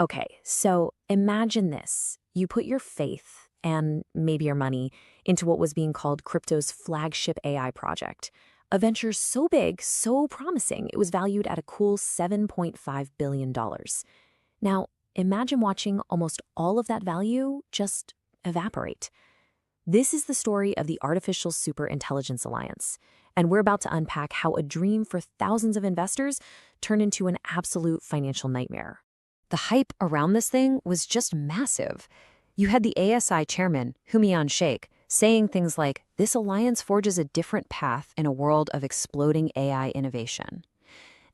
Okay, so imagine this. You put your faith and maybe your money into what was being called crypto's flagship AI project. A venture so big, so promising, it was valued at a cool $7.5 billion. Now, imagine watching almost all of that value just evaporate. This is the story of the Artificial Superintelligence Alliance, and we're about to unpack how a dream for thousands of investors turned into an absolute financial nightmare. The hype around this thing was just massive. You had the ASI chairman, Humian Sheikh, saying things like, "This alliance forges a different path in a world of exploding AI innovation."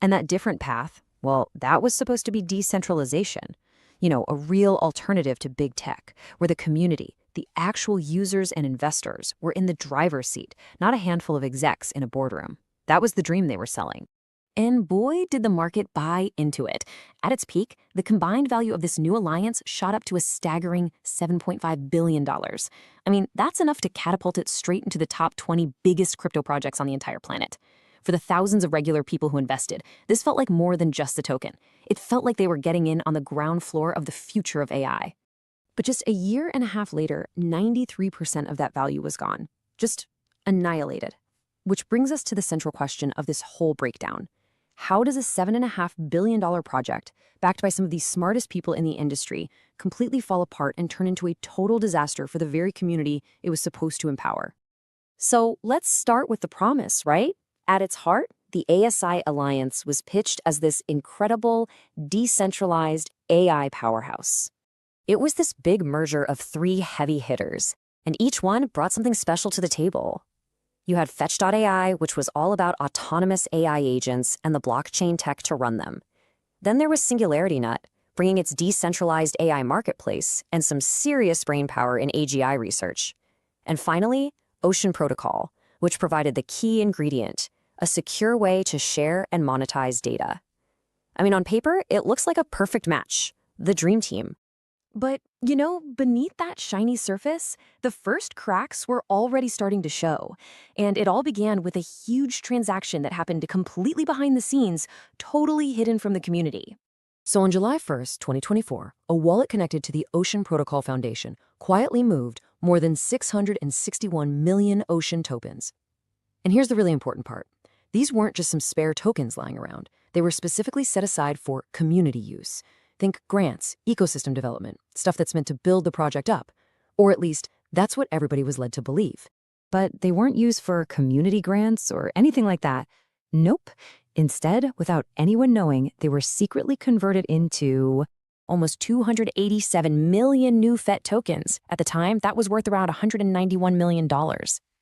And that different path, well, that was supposed to be decentralization. A real alternative to big tech, where the community, the actual users and investors, were in the driver's seat, not a handful of execs in a boardroom. That was the dream they were selling. And boy, did the market buy into it. At its peak, the combined value of this new alliance shot up to a staggering $7.5 billion. I mean, that's enough to catapult it straight into the top 20 biggest crypto projects on the entire planet. For the thousands of regular people who invested, this felt like more than just a token. It felt like they were getting in on the ground floor of the future of AI. But just a year and a half later, 93% of that value was gone. Just annihilated. Which brings us to the central question of this whole breakdown. How does a $7.5 billion project, backed by some of the smartest people in the industry, completely fall apart and turn into a total disaster for the very community it was supposed to empower? So let's start with the promise, right? At its heart, the ASI Alliance was pitched as this incredible, decentralized AI powerhouse. It was this big merger of three heavy hitters, and each one brought something special to the table. You had Fetch.ai, which was all about autonomous AI agents and the blockchain tech to run them. Then there was SingularityNET, bringing its decentralized AI marketplace and some serious brainpower in AGI research. And finally, Ocean Protocol, which provided the key ingredient, a secure way to share and monetize data. I mean, on paper, it looks like a perfect match, the dream team. But, beneath that shiny surface, the first cracks were already starting to show. And it all began with a huge transaction that happened completely behind the scenes, totally hidden from the community. So on July 1st, 2024, a wallet connected to the Ocean Protocol Foundation quietly moved more than 661 million Ocean tokens. And here's the really important part. These weren't just some spare tokens lying around. They were specifically set aside for community use. Think grants, ecosystem development, stuff that's meant to build the project up. Or at least, that's what everybody was led to believe. But they weren't used for community grants or anything like that. Nope. Instead, without anyone knowing, they were secretly converted into almost 287 million new FET tokens. At the time, that was worth around $191 million.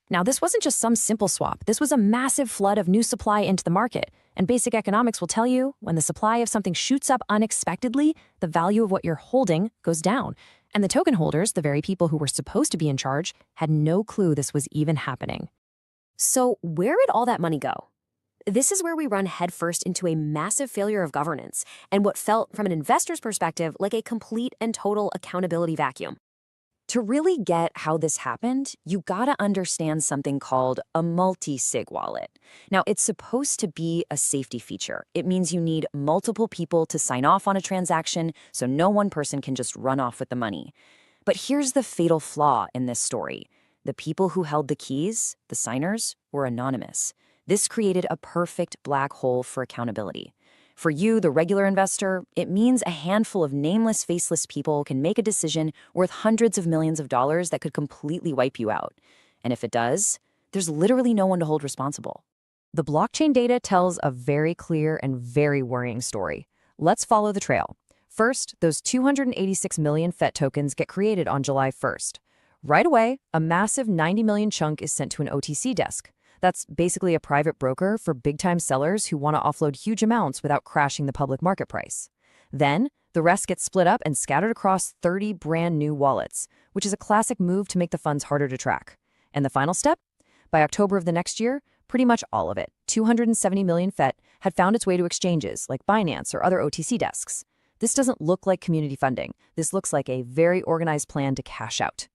Now, this wasn't just some simple swap. This was a massive flood of new supply into the market. And basic economics will tell you, when the supply of something shoots up unexpectedly, the value of what you're holding goes down. And the token holders, the very people who were supposed to be in charge, had no clue this was even happening. So where did all that money go? This is where we run headfirst into a massive failure of governance and what felt, from an investor's perspective, like a complete and total accountability vacuum. To really get how this happened, you gotta understand something called a multi-sig wallet. Now, it's supposed to be a safety feature. It means you need multiple people to sign off on a transaction, so no one person can just run off with the money. But here's the fatal flaw in this story. The people who held the keys, the signers, were anonymous. This created a perfect black hole for accountability. For you, the regular investor, it means a handful of nameless, faceless people can make a decision worth hundreds of millions of dollars that could completely wipe you out. And if it does, there's literally no one to hold responsible. The blockchain data tells a very clear and very worrying story. Let's follow the trail. First, those 286 million FET tokens get created on July 1st. Right away, a massive 90 million chunk is sent to an OTC desk. That's basically a private broker for big-time sellers who want to offload huge amounts without crashing the public market price. Then, the rest gets split up and scattered across 30 brand new wallets, which is a classic move to make the funds harder to track. And the final step? By October of the next year, pretty much all of it, 270 million FET, had found its way to exchanges like Binance or other OTC desks. This doesn't look like community funding. This looks like a very organized plan to cash out.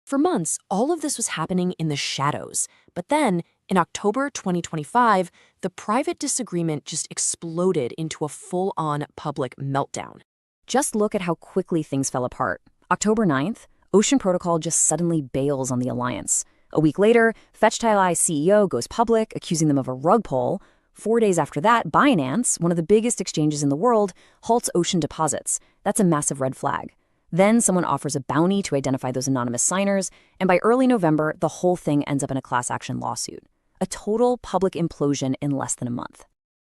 For months, all of this was happening in the shadows. But then, in October 2025, the private disagreement just exploded into a full-on public meltdown. Just look at how quickly things fell apart. October 9th, Ocean Protocol just suddenly bails on the alliance. A week later, Fetch.ai CEO goes public, accusing them of a rug pull. 4 days after that, Binance, one of the biggest exchanges in the world, halts Ocean deposits. That's a massive red flag. Then someone offers a bounty to identify those anonymous signers, and by early November, the whole thing ends up in a class action lawsuit. A total public implosion in less than a month.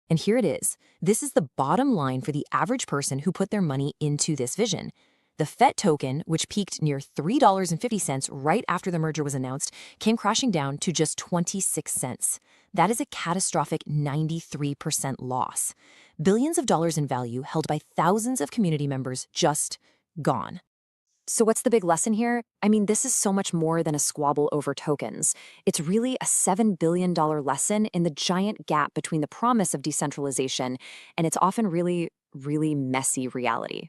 And here it is. This is the bottom line for the average person who put their money into this vision. The FET token, which peaked near $3.50 right after the merger was announced, came crashing down to just 26 cents. That is a catastrophic 93% loss. Billions of dollars in value held by thousands of community members just gone. So what's the big lesson here? I mean, this is so much more than a squabble over tokens. It's really a $7 billion lesson in the giant gap between the promise of decentralization and its often really, really messy reality.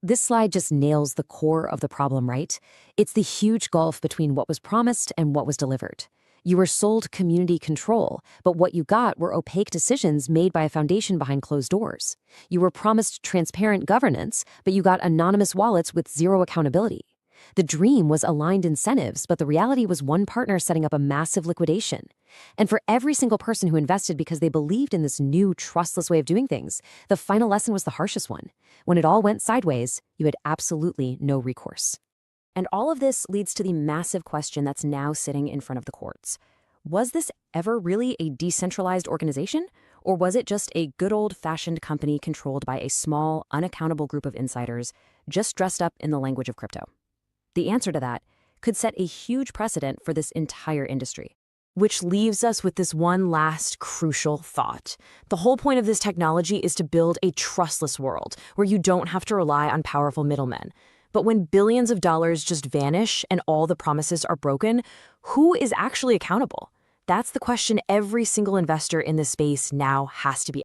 This slide just nails the core of the problem, right? It's the huge gulf between what was promised and what was delivered. You were sold community control, but what you got were opaque decisions made by a foundation behind closed doors. You were promised transparent governance, but you got anonymous wallets with zero accountability. The dream was aligned incentives, but the reality was one partner setting up a massive liquidation. And for every single person who invested because they believed in this new, trustless way of doing things, the final lesson was the harshest one. When it all went sideways, you had absolutely no recourse. And all of this leads to the massive question that's now sitting in front of the courts. Was this ever really a decentralized organization? Or was it just a good old-fashioned company controlled by a small, unaccountable group of insiders, just dressed up in the language of crypto? The answer to that could set a huge precedent for this entire industry. Which leaves us with this one last crucial thought. The whole point of this technology is to build a trustless world where you don't have to rely on powerful middlemen. But when billions of dollars just vanish and all the promises are broken, who is actually accountable? That's the question every single investor in this space now has to be